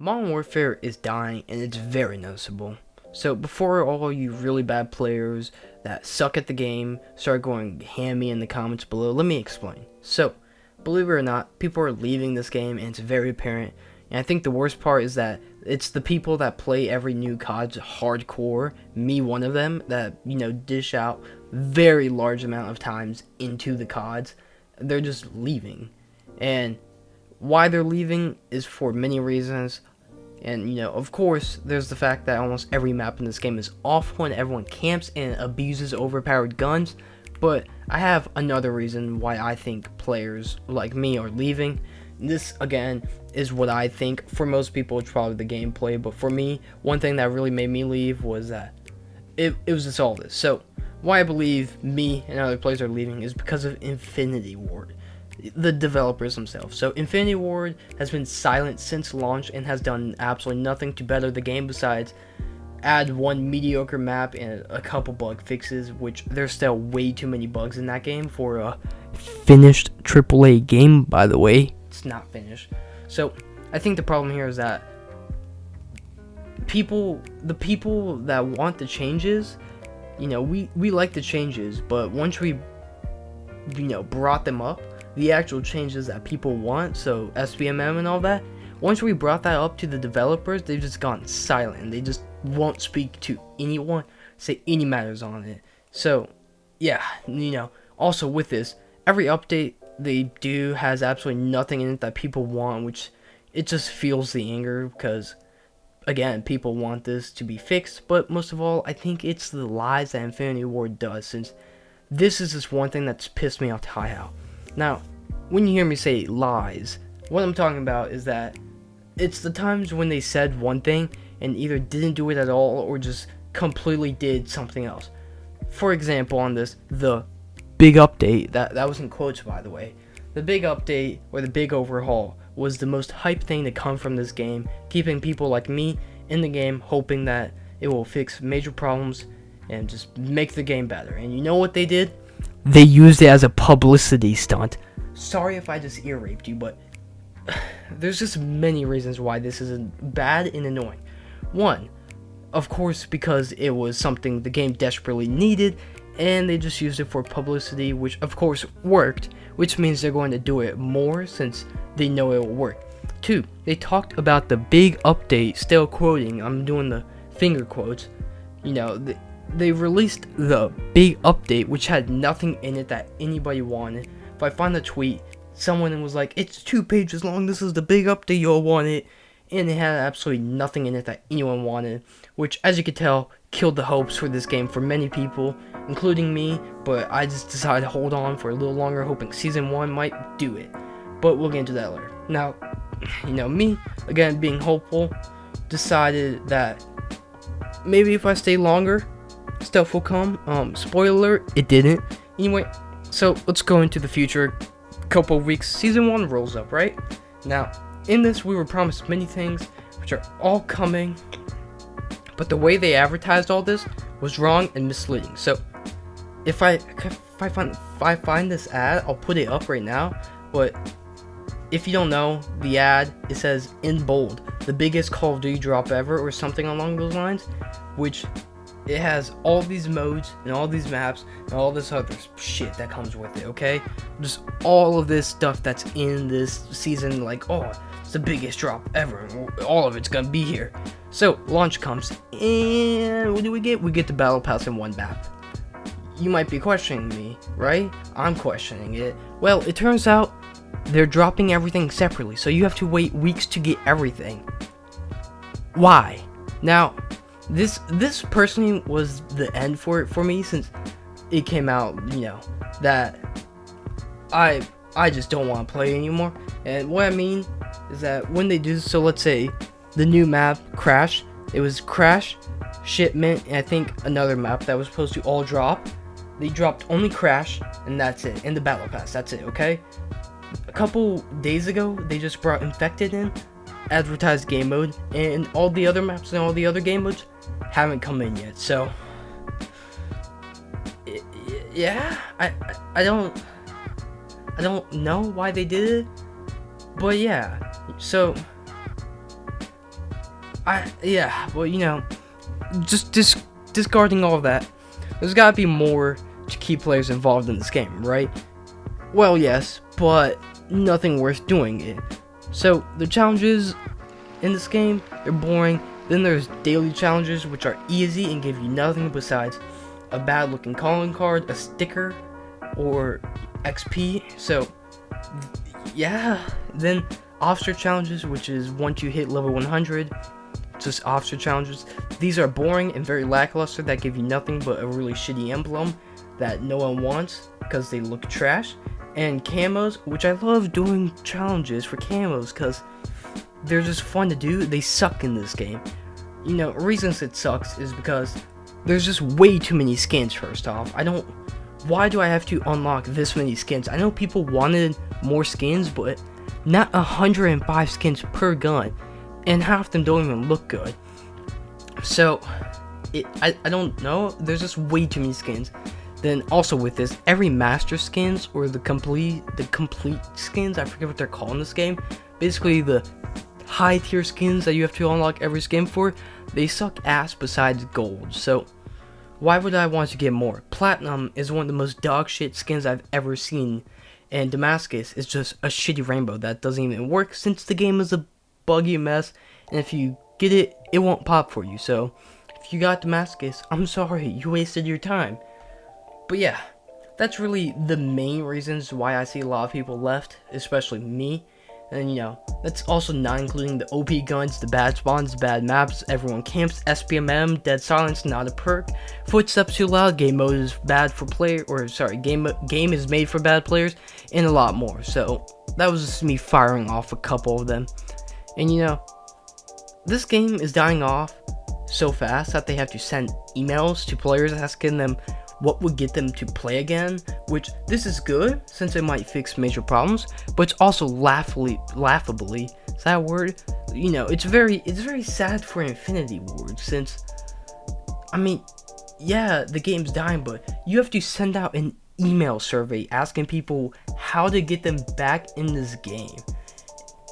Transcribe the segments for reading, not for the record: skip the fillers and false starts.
Modern Warfare is dying and it's very noticeable. So before all you really bad players that suck at the game start going hammy in the comments below, let me explain. So, believe it or not, people are leaving this game and it's very apparent. And I think the worst part is that it's the people that play every new COD hardcore, me one of them, that, dish out very large amount of times into the CODs. They're just leaving. And why they're leaving is for many reasons. And, of course, there's the fact that almost every map in this game is awful and everyone camps and abuses overpowered guns. But I have another reason why I think players like me are leaving. This, again, is what I think. For most people, it's probably the gameplay. But for me, one thing that really made me leave was that it was just all this. So, why I believe me and other players are leaving is because of Infinity Ward, the developers themselves. So Infinity Ward has been silent since launch and has done absolutely nothing to better the game besides add one mediocre map and a couple bug fixes, which there's still way too many bugs in that game for a finished AAA game, by the way. It's not finished. So I think the problem here is that the people that want the changes, we like the changes, but once we brought them up, the actual changes that people want, so SBMM and all that, once we brought that up to the developers, they've just gone silent. They just won't speak to anyone, say any matters on it. So, yeah, also with this, every update they do has absolutely nothing in it that people want, which it just fuels the anger because, again, people want this to be fixed. But most of all, I think it's the lies that Infinity Ward does, since this is just one thing that's pissed me off to high out. Now, when you hear me say lies, what I'm talking about is that it's the times when they said one thing and either didn't do it at all or just completely did something else. For example, on this, the big update, that was in quotes, by the way. The big update, or the big overhaul, was the most hyped thing to come from this game, keeping people like me in the game, hoping that it will fix major problems and just make the game better. And you know what they did? They used it as a publicity stunt. Sorry if I just ear raped you, but there's just many reasons why this is bad and annoying. One, of course, because it was something the game desperately needed, and they just used it for publicity, which of course worked, which means they're going to do it more since they know it will work. Two, they talked about the big update, still quoting, I'm doing the finger quotes, they released the big update, which had nothing in it that anybody wanted. If I find the tweet, someone was like, it's 2 pages long, this is the big update you'll want it, and it had absolutely nothing in it that anyone wanted, which, as you can tell, killed the hopes for this game for many people, including me, but I just decided to hold on for a little longer, hoping Season 1 might do it, but we'll get into that later. Now, me, again, being hopeful, decided that maybe if I stay longer, stuff will come. Spoiler alert, it didn't. Anyway, so let's go into the future. Couple of weeks, Season 1 rolls up, right? Now, in this, we were promised many things, which are all coming, but the way they advertised all this was wrong and misleading. So, if I find this ad, I'll put it up right now, but if you don't know, the ad, it says in bold, the biggest Call of Duty drop ever, or something along those lines, which it has all these modes and all these maps and all this other shit that comes with it, okay? Just all of this stuff that's in this season, like, oh, it's the biggest drop ever. All of it's gonna be here. So, launch comes, and what do we get? We get the Battle Pass in one map. You might be questioning me, right? I'm questioning it. Well, it turns out they're dropping everything separately, so you have to wait weeks to get everything. Why? Now, this personally was the end for it for me, since it came out, that I just don't want to play anymore. And what I mean is that when they do this, so let's say the new map, Crash, it was Crash, Shipment, and I think another map that was supposed to all drop. They dropped only Crash, and that's it, and the Battle Pass, that's it, okay? A couple days ago, they just brought Infected in, advertised game mode, and all the other maps and all the other game modes haven't come in yet. So yeah, I don't know why they did it, but yeah. So well, just discarding all of that, there's gotta be more to keep players involved in this game, right? Well, yes, but nothing worth doing it. So the challenges in this game, they're boring. Then there's daily challenges, which are easy and give you nothing besides a bad looking calling card, a sticker, or XP. So yeah, then officer challenges, which is once you hit level 100, just officer challenges. These are boring and very lackluster, that give you nothing but a really shitty emblem that no one wants because they look trash. And camos, which I love doing challenges for camos because they're just fun to do. They suck in this game. Reasons it sucks is because there's just way too many skins. First off, why do I have to unlock this many skins? I know people wanted more skins, but not 105 skins per gun, and half of them don't even look good. So I don't know, there's just way too many skins. Then also with this, every master skins or the complete skins, I forget what they're called in this game, basically the high tier skins that you have to unlock every skin for, they suck ass besides gold. So why would I want to get more? Platinum is one of the most dog shit skins I've ever seen, and Damascus is just a shitty rainbow that doesn't even work since the game is a buggy mess, and if you get it, it won't pop for you. So if you got Damascus, I'm sorry, you wasted your time. But yeah, that's really the main reasons why I see a lot of people left, especially me. And that's also not including the OP guns, the bad spawns, the bad maps, everyone camps, SPMM, dead silence, not a perk, footsteps too loud, game mode is bad for game is made for bad players, and a lot more. So that was just me firing off a couple of them. And this game is dying off so fast that they have to send emails to players asking them what would get them to play again, which this is good since it might fix major problems, but it's also laughably, is that a word? It's very sad for Infinity Ward, since the game's dying, but you have to send out an email survey asking people how to get them back in this game.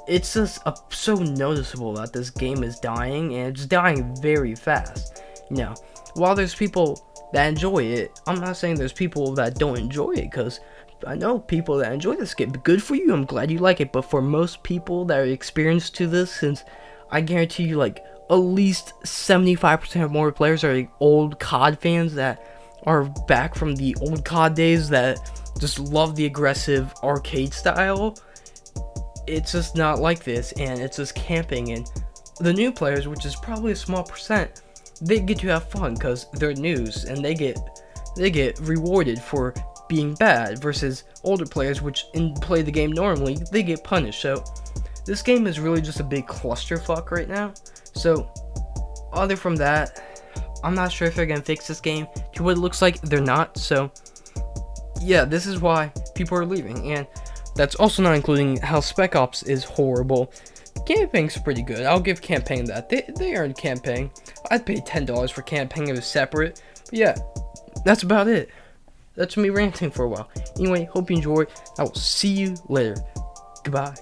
It's just so noticeable that this game is dying, and it's dying very fast. While there's people that enjoy it, I'm not saying there's people that don't enjoy it, because I know people that enjoy this game. Good for you, I'm glad you like it, but for most people that are experienced to this, since I guarantee you at least 75% of more players are old COD fans that are back from the old COD days that just love the aggressive arcade style. It's just not like this, and it's just camping, and the new players, which is probably a small percent, they get to have fun because they're news, and they get rewarded for being bad, versus older players which play the game normally, they get punished. So this game is really just a big clusterfuck right now. So other from that, I'm not sure if they're gonna fix this game. To what it looks like, they're not. So yeah, this is why people are leaving, and that's also not including how Spec Ops is horrible. Camping's pretty good. I'll give campaign that. They earned campaign. I'd pay $10 for campaign if it was separate. But yeah, that's about it. That's me ranting for a while. Anyway, hope you enjoyed. I will see you later. Goodbye.